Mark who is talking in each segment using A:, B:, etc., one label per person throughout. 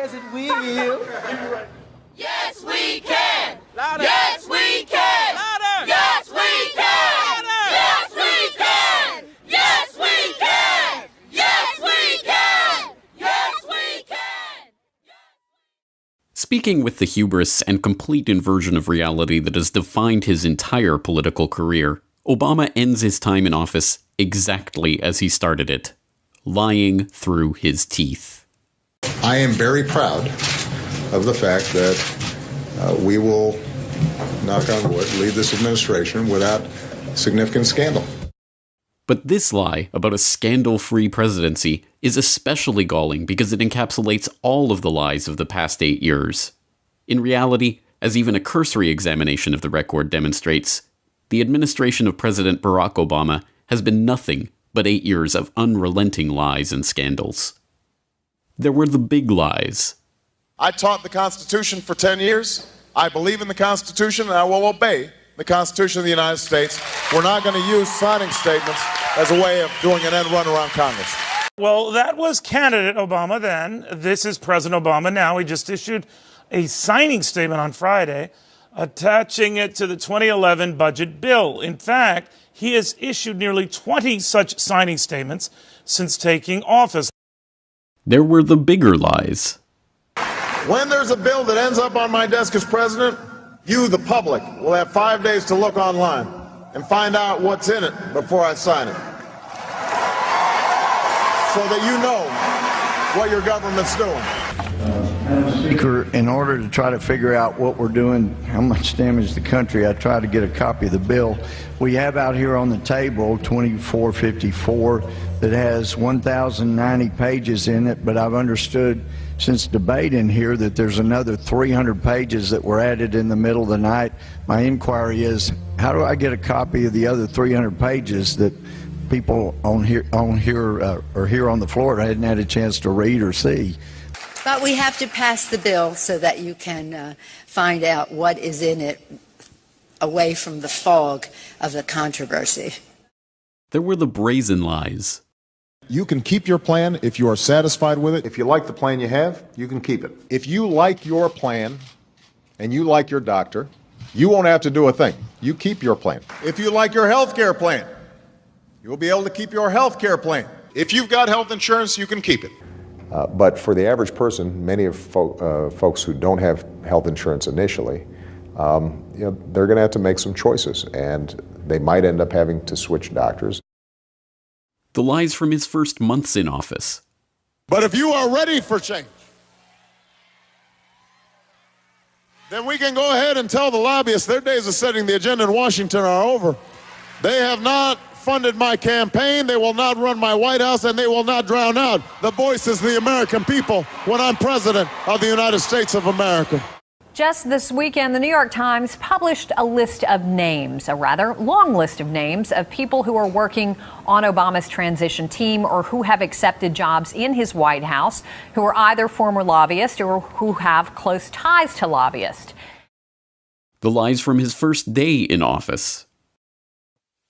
A: Yes, it will.
B: Yes, we can.
A: Louder.
B: Yes, we can.
A: Louder.
B: Yes, we can.
A: Louder.
B: Yes, we can. Yes, we can. Yes, we can. Yes, we can.
C: Speaking with the hubris and complete inversion of reality that has defined his entire political career, Obama ends his time in office exactly as he started it, lying through his teeth.
D: I am very proud of the fact that we will, knock on wood, lead this administration without significant scandal.
C: But this lie about a scandal-free presidency is especially galling because it encapsulates all of the lies of the past 8 years. In reality, as even a cursory examination of the record demonstrates, the administration of President Barack Obama has been nothing but 8 years of unrelenting lies and scandals. There were the big lies.
E: I taught the Constitution for 10 years. I believe in the Constitution, and I will obey the Constitution of the United States. We're not going to use signing statements as a way of doing an end run around Congress.
F: Well, that was candidate Obama then. This is President Obama now. He just issued a signing statement on Friday, attaching it to the 2011 budget bill. In fact, he has issued nearly 20 such signing statements since taking office.
C: There were the bigger lies.
E: When there's a bill that ends up on my desk as president, you, the public, will have 5 days to look online and find out what's in it before I sign it, so that you know what your government's doing.
G: Speaker, in order to try to figure out what we're doing, how much damage to the country, I tried to get a copy of the bill. We have out here on the table 2454 that has 1,090 pages in it, but I've understood since debate in here that there's another 300 pages that were added in the middle of the night. My inquiry is, how do I get a copy of the other 300 pages that people on here or here on the floor hadn't had a chance to read or see?
H: But we have to pass the bill so that you can find out what is in it away from the fog of the controversy.
C: There were the brazen lies.
E: You can keep your plan if you are satisfied with it. If you like the plan you have, you can keep it. If you like your plan and you like your doctor, you won't have to do a thing. You keep your plan. If you like your health care plan, you'll be able to keep your health care plan. If you've got health insurance, you can keep it.
I: But for the average person, many of folks who don't have health insurance initially, they're going to have to make some choices, and they might end up having to switch doctors.
C: The lies from his first months in office.
E: But if you are ready for change, then we can go ahead and tell the lobbyists their days of setting the agenda in Washington are over. They have not funded my campaign, they will not run my White House, and they will not drown out the voices of the American people when I'm president of the United States of America.
J: Just this weekend, the New York Times published a list of names, a rather long list of names of people who are working on Obama's transition team or who have accepted jobs in his White House, who are either former lobbyists or who have close ties to lobbyists.
C: The lies from his first day in office.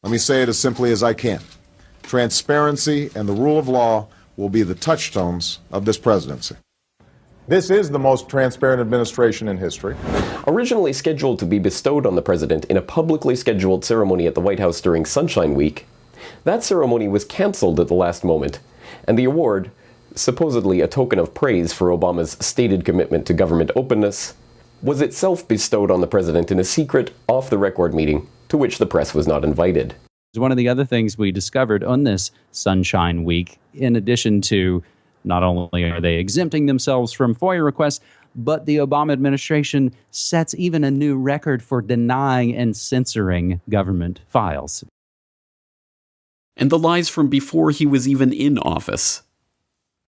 E: Let me say it as simply as I can. Transparency and the rule of law will be the touchstones of this presidency. This is the most transparent administration in history.
K: Originally scheduled to be bestowed on the president in a publicly scheduled ceremony at the White House during Sunshine Week, that ceremony was canceled at the last moment, and the award, supposedly a token of praise for Obama's stated commitment to government openness, was itself bestowed on the president in a secret, off-the-record meeting to which the press was not invited.
L: One of the other things we discovered on this Sunshine Week, in addition to not only are they exempting themselves from FOIA requests, but the Obama administration sets even a new record for denying and censoring government files.
C: And the lies from before he was even in office.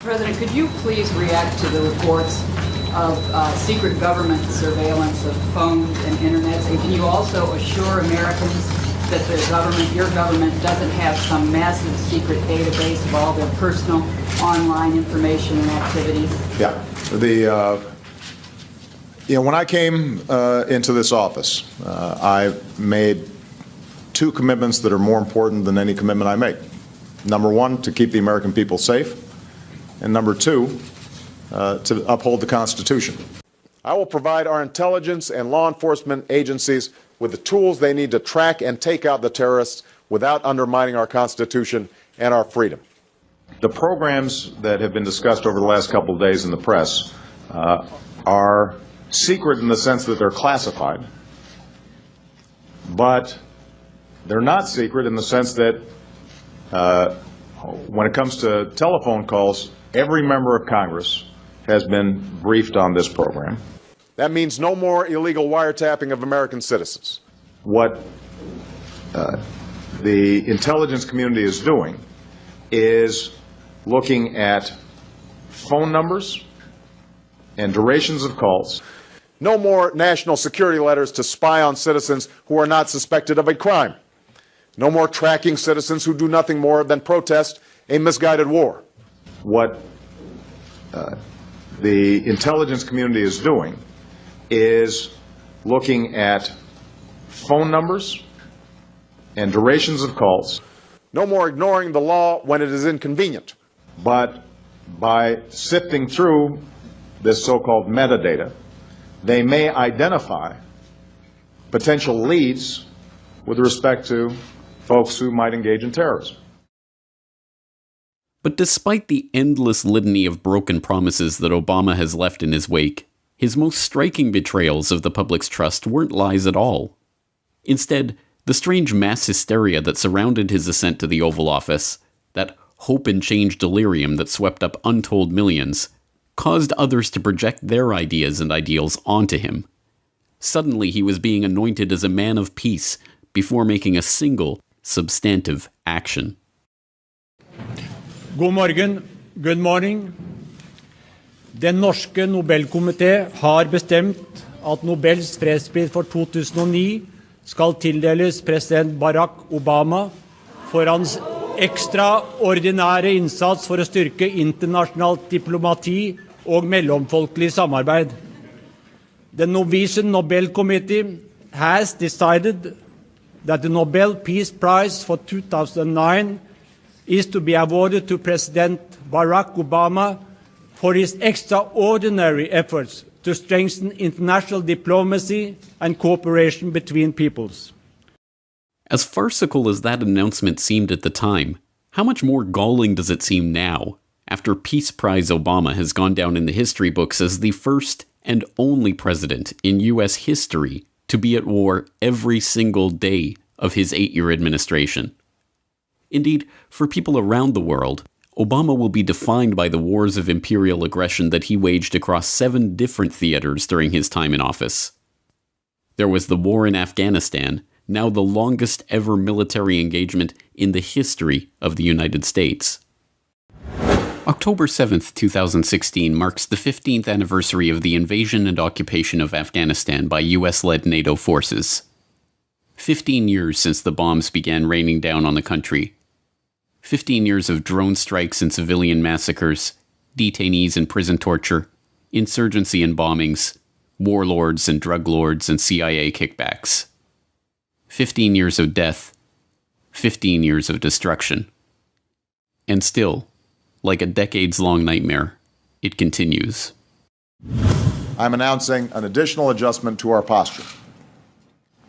M: President, could you please react to the reports of secret government surveillance of phones and internets? And can you also assure Americans that the government, your government, doesn't have some massive secret database of all their personal online information and activities?
E: Yeah. When I came into this office, I made two commitments that are more important than any commitment I make. Number one, to keep the American people safe. And number two, to uphold the Constitution. I will provide our intelligence and law enforcement agencies with the tools they need to track and take out the terrorists without undermining our Constitution and our freedom. The programs that have been discussed over the last couple of days in the press are secret in the sense that they're classified, but they're not secret in the sense that when it comes to telephone calls, every member of Congress has been briefed on this program. That means no more illegal wiretapping of American citizens. What the intelligence community is doing is looking at phone numbers and durations of calls. No more national security letters to spy on citizens who are not suspected of a crime. No more tracking citizens who do nothing more than protest a misguided war. What the intelligence community is doing is looking at phone numbers and durations of calls. No more ignoring the law when it is inconvenient, but by sifting through this so-called metadata, they may identify potential leads with respect to folks who might engage in terrorism.
C: But despite the endless litany of broken promises that Obama has left in his wake, his most striking betrayals of the public's trust weren't lies at all. Instead, the strange mass hysteria that surrounded his ascent to the Oval Office, that hope and change delirium that swept up untold millions, caused others to project their ideas and ideals onto him. Suddenly he was being anointed as a man of peace before making a single, substantive action.
A: God morgen, good morning. Den norske Nobelkomité har bestemt at Nobels fredspris for 2009 skal tildeles president Barack Obama for hans ekstraordinære innsats for å styrke internasjonalt diplomati og mellomfolkelig samarbeid. The Norwegian Nobel Committee has decided that the Nobel Peace Prize for 2009 is to be awarded to President Barack Obama for his extraordinary efforts to strengthen international diplomacy and cooperation between peoples.
C: As farcical as that announcement seemed at the time, how much more galling does it seem now, after Peace Prize Obama has gone down in the history books as the first and only president in U.S. history to be at war every single day of his 8-year administration. Indeed, for people around the world, Obama will be defined by the wars of imperial aggression that he waged across 7 different theaters during his time in office. There was the war in Afghanistan, now the longest ever military engagement in the history of the United States. October 7th, 2016 marks the 15th anniversary of the invasion and occupation of Afghanistan by US-led NATO forces. 15 years since the bombs began raining down on the country. 15 years of drone strikes and civilian massacres, detainees and prison torture, insurgency and bombings, warlords and drug lords and CIA kickbacks. 15 years of death, 15 years of destruction. And still, like a decades-long nightmare, it continues.
E: I'm announcing an additional adjustment to our posture.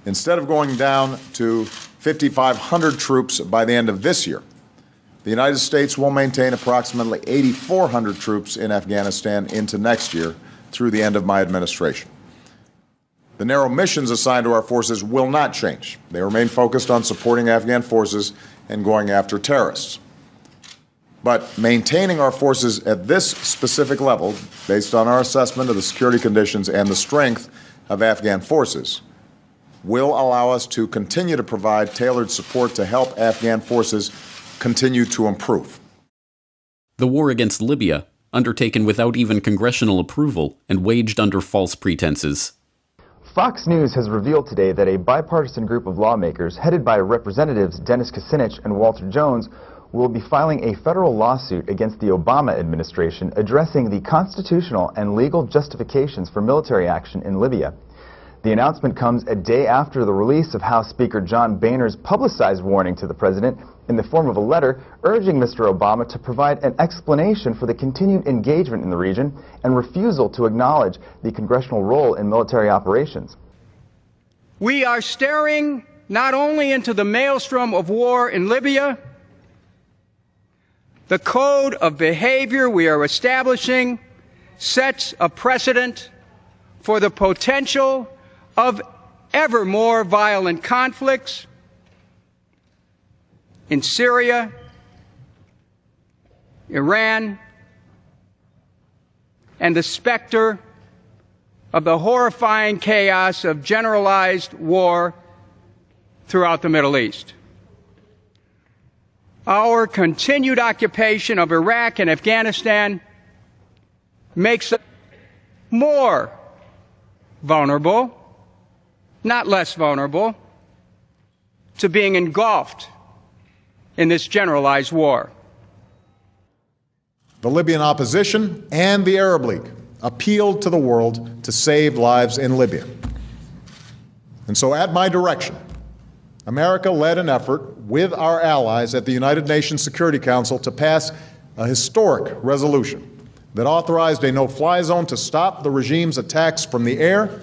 E: Instead of going down to 5,500 troops by the end of this year, the United States will maintain approximately 8,400 troops in Afghanistan into next year through the end of my administration. The narrow missions assigned to our forces will not change. They remain focused on supporting Afghan forces and going after terrorists. But maintaining our forces at this specific level, based on our assessment of the security conditions and the strength of Afghan forces, will allow us to continue to provide tailored support to help Afghan forces continue to improve.
C: The war against Libya, undertaken without even congressional approval and waged under false pretenses.
N: Fox News has revealed today that a bipartisan group of lawmakers headed by Representatives Dennis Kucinich and Walter Jones will be filing a federal lawsuit against the Obama administration addressing the constitutional and legal justifications for military action in Libya. The announcement comes a day after the release of House Speaker John Boehner's publicized warning to the president in the form of a letter urging Mr. Obama to provide an explanation for the continued engagement in the region and refusal to acknowledge the congressional role in military operations.
O: We are staring not only into the maelstrom of war in Libya, the code of behavior we are establishing sets a precedent for the potential of ever more violent conflicts in Syria, Iran, and the specter of the horrifying chaos of generalized war throughout the Middle East. Our continued occupation of Iraq and Afghanistan makes us more vulnerable, not less vulnerable, to being engulfed in this generalized war.
E: The Libyan opposition and the Arab League appealed to the world to save lives in Libya. And so at my direction, America led an effort with our allies at the United Nations Security Council to pass a historic resolution that authorized a no-fly zone to stop the regime's attacks from the air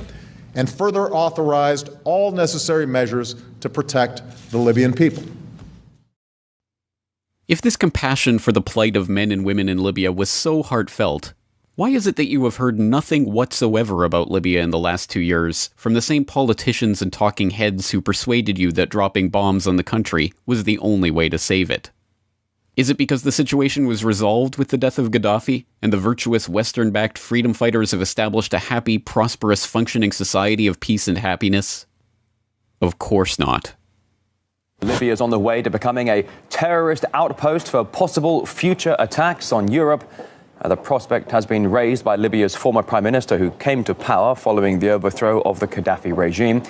E: and further authorized all necessary measures to protect the Libyan people.
C: If this compassion for the plight of men and women in Libya was so heartfelt, why is it that you have heard nothing whatsoever about Libya in the last 2 years from the same politicians and talking heads who persuaded you that dropping bombs on the country was the only way to save it? Is it because the situation was resolved with the death of Gaddafi, and the virtuous Western-backed freedom fighters have established a happy, prosperous, functioning society of peace and happiness? Of course not.
P: Libya is on the way to becoming a terrorist outpost for possible future attacks on Europe. The prospect has been raised by Libya's former prime minister, who came to power following the overthrow of the Gaddafi regime.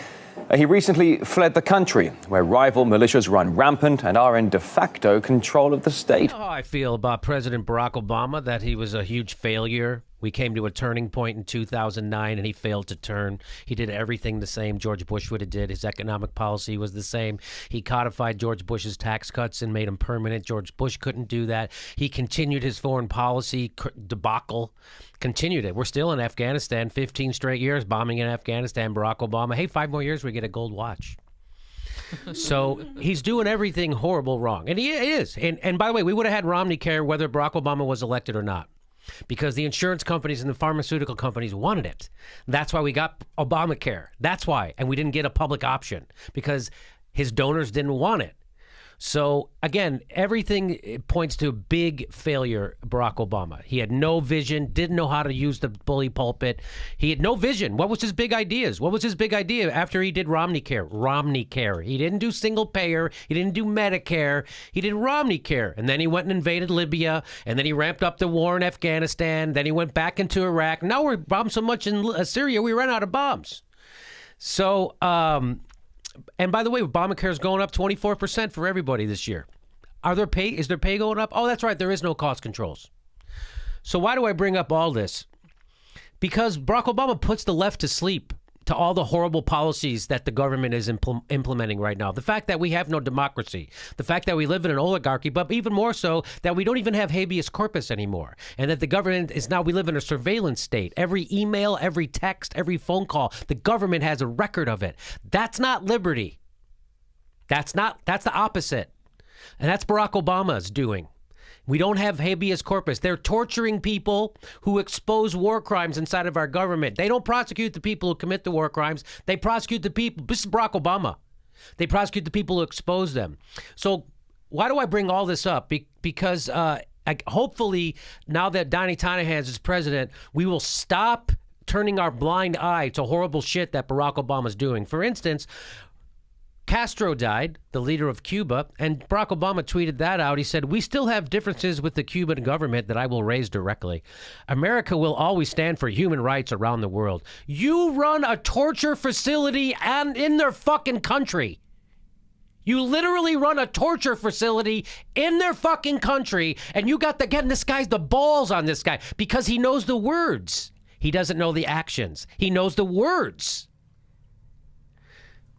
P: He recently fled the country, where rival militias run rampant and are in de facto control of the state.
Q: You know how I feel about President Barack Obama, that he was a huge failure. We came to a turning point in 2009, and he failed to turn. He did everything the same George Bush would have did. His economic policy was the same. He codified George Bush's tax cuts and made them permanent. George Bush couldn't do that. He continued his foreign policy debacle. Continued it. We're still in Afghanistan, 15 straight years bombing in Afghanistan. Barack Obama, hey, 5 more years, we get a gold watch. So he's doing everything horrible wrong. And he is. And by the way, we would have had Romney care whether Barack Obama was elected or not, because the insurance companies and the pharmaceutical companies wanted it. That's why we got Obamacare. That's why. And we didn't get a public option, because his donors didn't want it. So, again, everything points to a big failure, Barack Obama. He had no vision, didn't know how to use the bully pulpit. He had no vision. What was his big ideas? What was his big idea after he did Romney Care? Romney Care. He didn't do single payer. He didn't do Medicare. He did Romney Care. And then he went and invaded Libya. And then he ramped up the war in Afghanistan. Then he went back into Iraq. Now we're bombed so much in Syria, we ran out of bombs. So, and by the way, Obamacare is going up 24% for everybody this year. Is their pay going up? Oh, that's right. There is no cost controls. So why do I bring up all this? Because Barack Obama puts the left to sleep to all the horrible policies that the government is implementing right now. The fact that we have no democracy, the fact that we live in an oligarchy, but even more so that we don't even have habeas corpus anymore, and that the government is now, we live in a surveillance state. Every email, every text, every phone call, the government has a record of it. That's not liberty. That's the opposite. And that's Barack Obama's doing. We don't have habeas corpus. They're torturing people who expose war crimes inside of our government. They don't prosecute the people who commit the war crimes. They prosecute the people. This is Barack Obama. They prosecute the people who expose them. So why do I bring all this up? Because hopefully now that Donnie Tynahan is president, we will stop turning our blind eye to horrible shit that Barack Obama's doing. For instance, Castro died, the leader of Cuba, and Barack Obama tweeted that out. He said, "We still have differences with the Cuban government that I will raise directly. America will always stand for human rights around the world." You run a torture facility and in their fucking country. You literally run a torture facility in their fucking country, and you got this guy's the balls on this guy because he knows the words. He doesn't know the actions. He knows the words.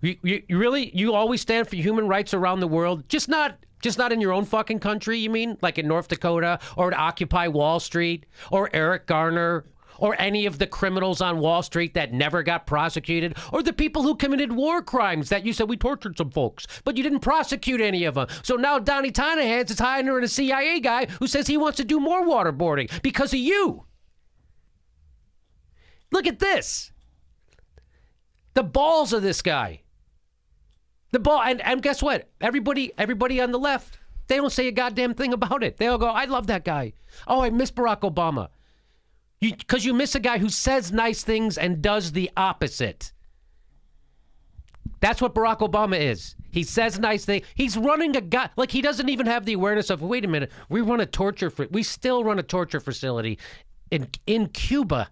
Q: You really, you always stand for human rights around the world, just not in your own fucking country, you mean? Like in North Dakota, or to Occupy Wall Street, or Eric Garner, or any of the criminals on Wall Street that never got prosecuted, or the people who committed war crimes that you said we tortured some folks, but you didn't prosecute any of them. So now Donnie Tynahan's is hiring a CIA guy who says he wants to do more waterboarding because of you. Look at this. The balls of this guy. The ball, and guess what? Everybody on the left, they don't say a goddamn thing about it. They all go, I love that guy. Oh, I miss Barack Obama. Because you miss a guy who says nice things and does the opposite. That's what Barack Obama is. He says nice things. He's running a guy, like he doesn't even have the awareness of, wait a minute, we still run a torture facility in Cuba.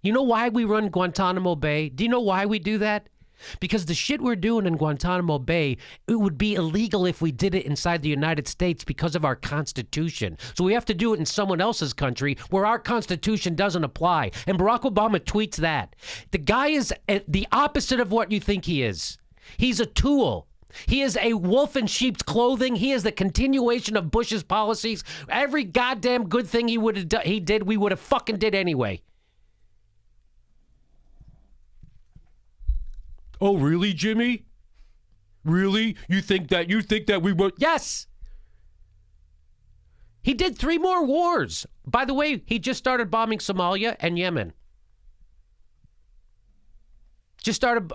Q: You know why we run Guantanamo Bay? Do you know why we do that? Because the shit we're doing in Guantanamo Bay, it would be illegal if we did it inside the United States because of our Constitution. So we have to do it in someone else's country where our Constitution doesn't apply. And Barack Obama tweets that. The guy is the opposite of what you think he is. He's a tool. He is a wolf in sheep's clothing. He is the continuation of Bush's policies. Every goddamn good thing he did, we would have fucking did anyway. Oh, really, Jimmy? Really? You think that we were... Yes! He did 3 more wars. By the way, he just started bombing Somalia and Yemen. Just started...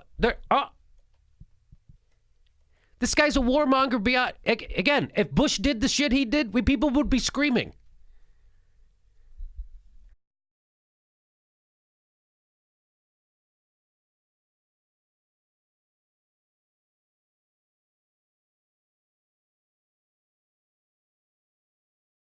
Q: This guy's a warmonger beyond... Again, if Bush did the shit he did, people would be screaming.